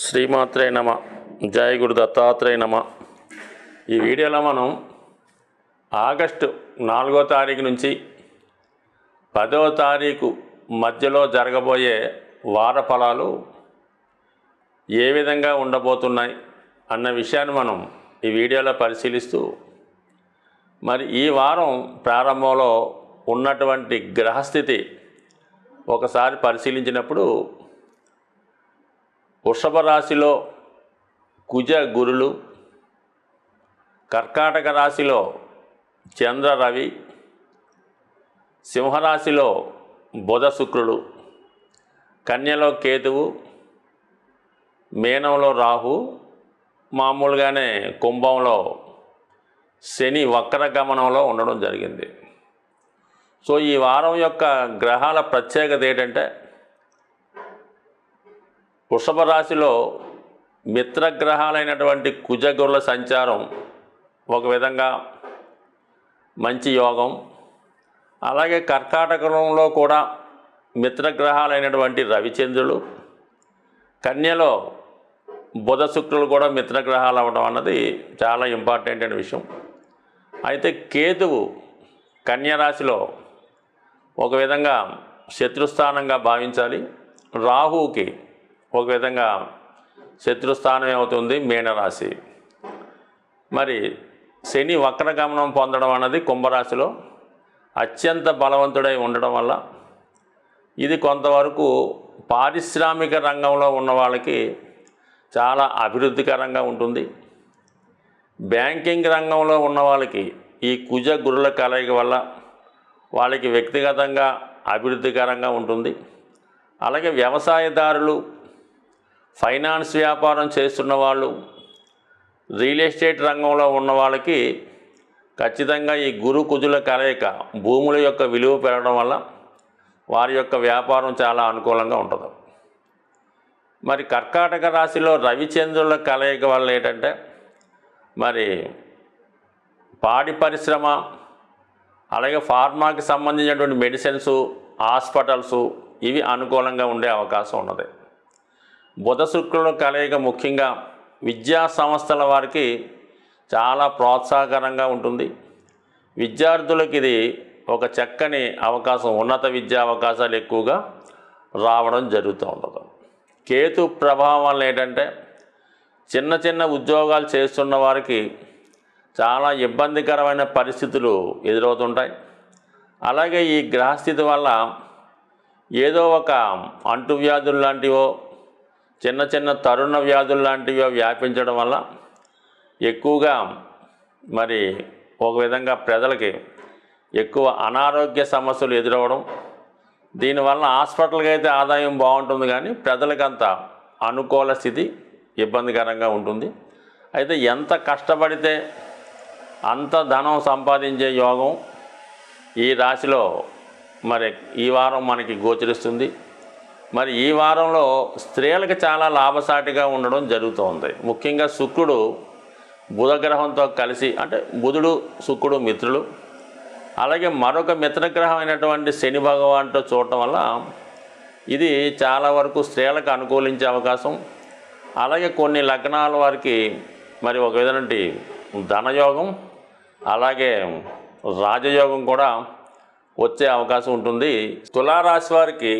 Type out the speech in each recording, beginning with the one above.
శ్రీమాత్రే నమ. జయ గురు దత్తాత్రేయ నమ. ఈ వీడియోలో మనం ఆగస్టు 4వ తారీఖు నుంచి 10వ తారీఖు మధ్యలో జరగబోయే వార ఫలాలు ఏ విధంగా ఉండబోతున్నాయి అన్న విషయాన్ని మనం ఈ వీడియోలో పరిశీలిస్తూ, మరి ఈ వారం ప్రారంభంలో ఉన్నటువంటి గ్రహస్థితి ఒకసారి పరిశీలించినప్పుడు వృషభ రాశిలో కుజ గురులు, కర్కాటక రాశిలో చంద్ర రవి, సింహరాశిలో బుధ శుక్రుడు, కన్యలో కేతువు, మీనంలో రాహు, మామూలుగానే కుంభంలో శని వక్ర గమనంలో ఉండడం జరిగింది. సో ఈ వారం యొక్క గ్రహాల ప్రత్యేకత ఏంటంటే, వృషభ రాశిలో మిత్రగ్రహాలైనటువంటి కుజగురుల సంచారం ఒక విధంగా మంచి యోగం. అలాగే కర్కాటకంలో కూడా మిత్రగ్రహాలైనటువంటి రవిచంద్రులు, కన్యలో బుధ శుక్రులు కూడా మిత్రగ్రహాలు అవ్వడం అన్నది చాలా ఇంపార్టెంట్ అయిన విషయం. అయితే కేతువు కన్యరాశిలో ఒక విధంగా శత్రుస్థానంగా భావించాలి. రాహువుకి ఒక విధంగా శత్రుస్థానం ఏమవుతుంది, మీనరాశి. మరి శని వక్రగమనం పొందడం అన్నది కుంభరాశిలో అత్యంత బలవంతుడై ఉండడం వల్ల ఇది కొంతవరకు పారిశ్రామిక రంగంలో ఉన్న వాళ్ళకి చాలా అభివృద్ధికరంగా ఉంటుంది. బ్యాంకింగ్ రంగంలో ఉన్న వాళ్ళకి ఈ కుజ గురుల కలయిక వల్ల వాళ్ళకి వ్యక్తిగతంగా అభివృద్ధికరంగా ఉంటుంది. అలాగే వ్యవసాయదారులు, ఫైనాన్స్ వ్యాపారం చేస్తున్న వాళ్ళు, రియల్ ఎస్టేట్ రంగంలో ఉన్న వాళ్ళకి ఖచ్చితంగా ఈ గురు కుజుల కలయిక భూముల యొక్క విలువ పెరగడం వల్ల వారి యొక్క వ్యాపారం చాలా అనుకూలంగా ఉంటుంది. మరి కర్కాటక రాశిలో రవిచంద్రుల కలయిక వల్ల ఏంటంటే, మరి పాడి పరిశ్రమ, అలాగే ఫార్మాకి సంబంధించినటువంటి మెడిసిన్స్, హాస్పిటల్స్ ఇవి అనుకూలంగా ఉండే అవకాశం ఉన్నది. బుధ శుక్రుల కలయిక ముఖ్యంగా విద్యా సంస్థల వారికి చాలా ప్రోత్సాహకరంగా ఉంటుంది. విద్యార్థులకు ఇది ఒక చక్కని అవకాశం, ఉన్నత విద్యా అవకాశాలు ఎక్కువగా రావడం జరుగుతూ ఉంటుంది. కేతు ప్రభావం వల్ల ఏంటంటే, చిన్న చిన్న ఉద్యోగాలు చేస్తున్న వారికి చాలా ఇబ్బందికరమైన పరిస్థితులు ఎదురవుతుంటాయి. అలాగే ఈ గ్రహస్థితి వల్ల ఏదో ఒక అంటువ్యాధులు లాంటివో, చిన్న చిన్న తరుణ వ్యాధులు లాంటివి వ్యాపించడం వల్ల ఎక్కువగా మరి ఒక విధంగా ప్రజలకి ఎక్కువ అనారోగ్య సమస్యలు ఎదురవ్వడం. దీనివల్ల హాస్పిటల్కి అయితే ఆదాయం బాగుంటుంది, కానీ ప్రజలకంత అనుకూల స్థితి ఇబ్బందికరంగా ఉంటుంది. అయితే ఎంత కష్టపడితే అంత ధనం సంపాదించే యోగం ఈ రాశిలో మరి ఈ వారం మనకి గోచరిస్తుంది. మరి ఈ వారంలో స్త్రీలకు చాలా లాభసాటిగా ఉండడం జరుగుతుంది. ముఖ్యంగా శుక్రుడు బుధగ్రహంతో కలిసి, అంటే బుధుడు శుక్రుడు మిత్రులు, అలాగే మరొక మిత్రగ్రహం అయినటువంటి శని భగవాన్తో చూడటం వల్ల ఇది చాలా వరకు స్త్రీలకు అనుకూలించే అవకాశం. అలాగే కొన్ని లగ్నాల వారికి మరి ఒక విధంగా ధనయోగం, అలాగే రాజయోగం కూడా వచ్చే అవకాశం ఉంటుంది. తులారాశి వారికి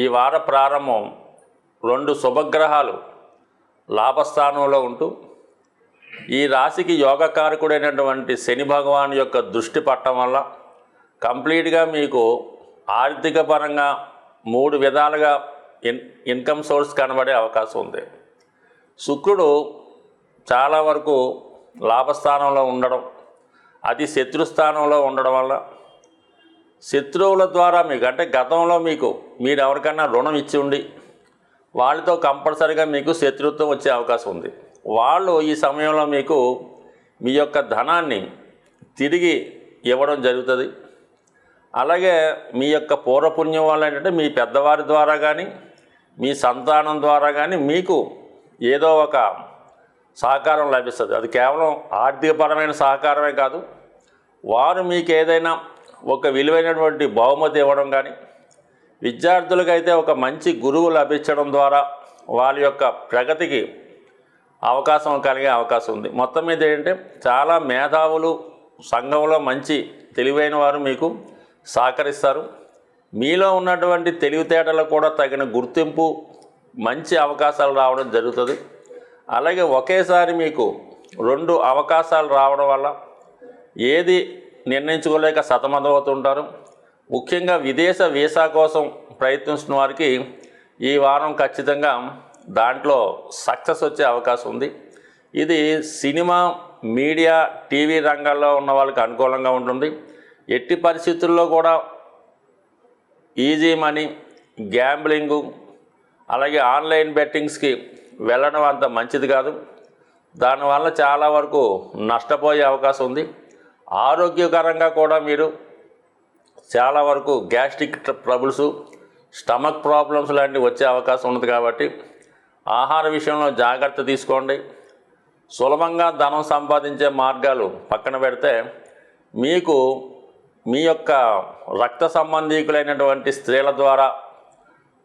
ఈ వార ప్రారంభం 2 శుభగ్రహాలు లాభస్థానంలో ఉంటూ, ఈ రాశికి యోగకారకుడైనటువంటి శని భగవాన్ యొక్క దృష్టి పట్టడం వల్ల కంప్లీట్గా మీకు ఆర్థిక పరంగా 3 విధాలుగా ఇన్కమ్ సోర్స్ కనబడే అవకాశం ఉంది. శుక్రుడు చాలా వరకు లాభస్థానంలో ఉండడం, అది శత్రుస్థానంలో ఉండడం వల్ల శత్రువుల ద్వారా మీకు, అంటే గతంలో మీరు ఎవరికైనా రుణం ఇచ్చి ఉండి వాళ్ళతో కంపల్సరీగా మీకు శత్రుత్వం వచ్చే అవకాశం ఉంది. వాళ్ళు ఈ సమయంలో మీకు మీ యొక్క ధనాన్ని తిరిగి ఇవ్వడం జరుగుతుంది. అలాగే మీ యొక్క పూర్వపుణ్యం వల్ల ఏంటంటే, మీ పెద్దవారి ద్వారా కానీ మీ సంతానం ద్వారా కానీ మీకు ఏదో ఒక సహకారం లభిస్తుంది. అది కేవలం ఆర్థికపరమైన సహకారమే కాదు, వారు మీకు ఏదైనా ఒక విలువైనటువంటి బహుమతి ఇవ్వడం కానీ, విద్యార్థులకైతే ఒక మంచి గురువు లభించడం ద్వారా వాళ్ళ యొక్క ప్రగతికి అవకాశం కలిగే అవకాశం ఉంది. మొత్తం మీద ఏంటంటే చాలా మేధావులు సంఘంలో మంచి తెలివైన వారు మీకు సహకరిస్తారు. మీలో ఉన్నటువంటి తెలివితేటలకు కూడా తగిన గుర్తింపు మంచి అవకాశాలు రావడం జరుగుతుంది. అలాగే ఒకేసారి మీకు 2 అవకాశాలు రావడం వల్ల ఏది నిర్ణయించుకోలేక సతమతమవుతుంటారు. ముఖ్యంగా విదేశ వీసా కోసం ప్రయత్నిస్తున్న వారికి ఈ వారం ఖచ్చితంగా దాంట్లో సక్సెస్ వచ్చే అవకాశం ఉంది. ఇది సినిమా, మీడియా, టీవీ రంగాల్లో ఉన్న వాళ్ళకి అనుకూలంగా ఉంటుంది. ఎట్టి పరిస్థితుల్లో కూడా ఈజీ మనీ, గ్యాంబ్లింగు, అలాగే ఆన్లైన్ బెట్టింగ్స్కి వెళ్ళడం అంత మంచిది కాదు. దానివల్ల చాలా వరకు నష్టపోయే అవకాశం ఉంది. ఆరోగ్యకరంగా కూడా మీరు చాలా వరకు గ్యాస్ట్రిక్ ట్రబుల్స్, స్టమక్ ప్రాబ్లమ్స్ లాంటివి వచ్చే అవకాశం ఉంది. కాబట్టి ఆహార విషయంలో జాగ్రత్త తీసుకోండి. సులభంగా ధనం సంపాదించే మార్గాలు పక్కన పెడితే మీకు మీ యొక్క రక్త సంబంధీకులైనటువంటి స్త్రీల ద్వారా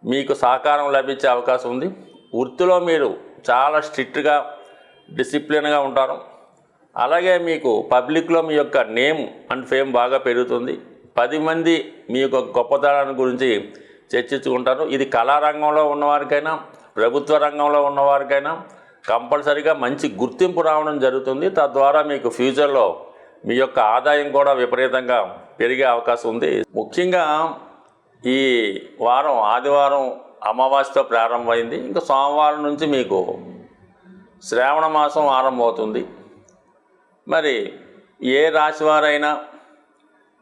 మీకు సహకారం లభించే అవకాశం ఉంది. వృత్తిలో మీరు చాలా స్ట్రిక్ట్గా, డిసిప్లిన్గా ఉంటారు. అలాగే మీకు పబ్లిక్లో మీ యొక్క నేమ్ అండ్ ఫేమ్ బాగా పెరుగుతుంది. 10 మంది మీ యొక్క గొప్పతనాన్ని గురించి చర్చించుకుంటారు. ఇది కళారంగంలో ఉన్నవారికైనా, ప్రభుత్వ రంగంలో ఉన్నవారికైనా కంపల్సరీగా మంచి గుర్తింపు రావడం జరుగుతుంది. తద్వారా మీకు ఫ్యూచర్లో మీ యొక్క ఆదాయం కూడా విపరీతంగా పెరిగే అవకాశం ఉంది. ముఖ్యంగా ఈ వారం ఆదివారం అమావాస్యతో ప్రారంభమైంది. ఇంకా సోమవారం నుంచి మీకు శ్రావణ మాసం ఆరంభమవుతుంది. మరి ఏ రాశి వారైనా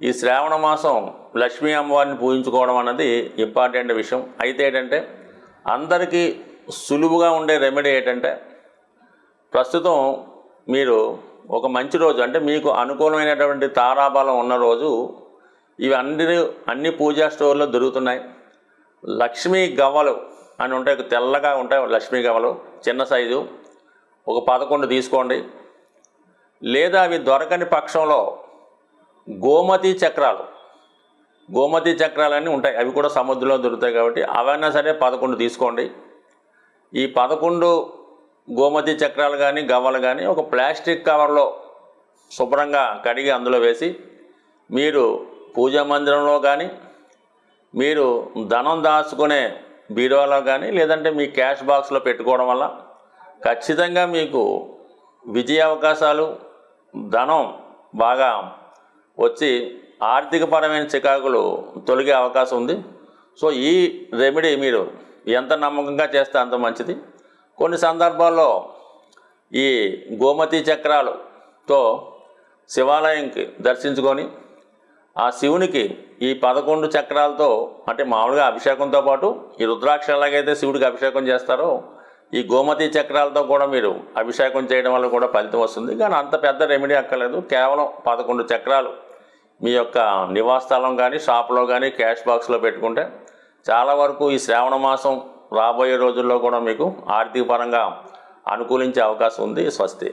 ఈ శ్రావణ మాసం లక్ష్మీ అమ్మవారిని పూజించుకోవడం అన్నది ఇంపార్టెంట్ విషయం. అయితే ఏంటంటే అందరికీ సులువుగా ఉండే రెమెడీ ఏంటంటే ప్రస్తుతం మీరు ఒక మంచి రోజు, అంటే మీకు అనుకూలమైనటువంటి తారాబలం ఉన్న రోజు, ఇవి అన్ని పూజా స్టోర్లో దొరుకుతున్నాయి. లక్ష్మీ గవ్వలు అని ఉంటాయి, తెల్లగా ఉంటాయి లక్ష్మీ గవ్వలు, చిన్న సైజు, ఒక 11 తీసుకోండి. లేదా అవి దొరకని పక్షంలో గోమతి చక్రాలన్నీ ఉంటాయి, అవి కూడా సముద్రంలో దొరుకుతాయి. కాబట్టి అవైనా సరే 11 తీసుకోండి. ఈ 11 గోమతి చక్రాలు కానీ గవ్వలు కానీ ఒక ప్లాస్టిక్ కవర్లో శుభ్రంగా కడిగి అందులో వేసి మీరు పూజా మందిరంలో కానీ, మీరు ధనం దాచుకునే బీరువాలో కానీ, లేదంటే మీ క్యాష్ బాక్స్లో పెట్టుకోవడం వల్ల ఖచ్చితంగా మీకు విజయ అవకాశాలు, ధనం బాగా వచ్చి ఆర్థికపరమైన చికాకులు తొలగే అవకాశం ఉంది. సో ఈ రెమెడీ మీరు ఎంత నమ్మకంగా చేస్తే అంత మంచిది. కొన్ని సందర్భాల్లో ఈ గోమతి చక్రాలతో శివాలయంకి దర్శించుకొని ఆ శివునికి ఈ 11 చక్రాలతో, అంటే మామూలుగా అభిషేకంతో పాటు ఈ రుద్రాక్ష ఎలాగైతే శివుడికి అభిషేకం చేస్తారో ఈ గోమతి చక్రాలతో కూడా మీరు అభిషేకం చేయడం వల్ల కూడా ఫలితం వస్తుంది. కానీ అంత పెద్ద రెమెడీ అక్కర్లేదు. కేవలం 11 చక్రాలు మీ యొక్క నివాస స్థలం కానీ, షాప్లో కానీ, క్యాష్ బాక్స్లో పెట్టుకుంటే చాలా వరకు ఈ శ్రావణ మాసం రాబోయే రోజుల్లో కూడా మీకు ఆర్థిక పరంగా అనుకూలించే అవకాశం ఉంది. స్వస్తి.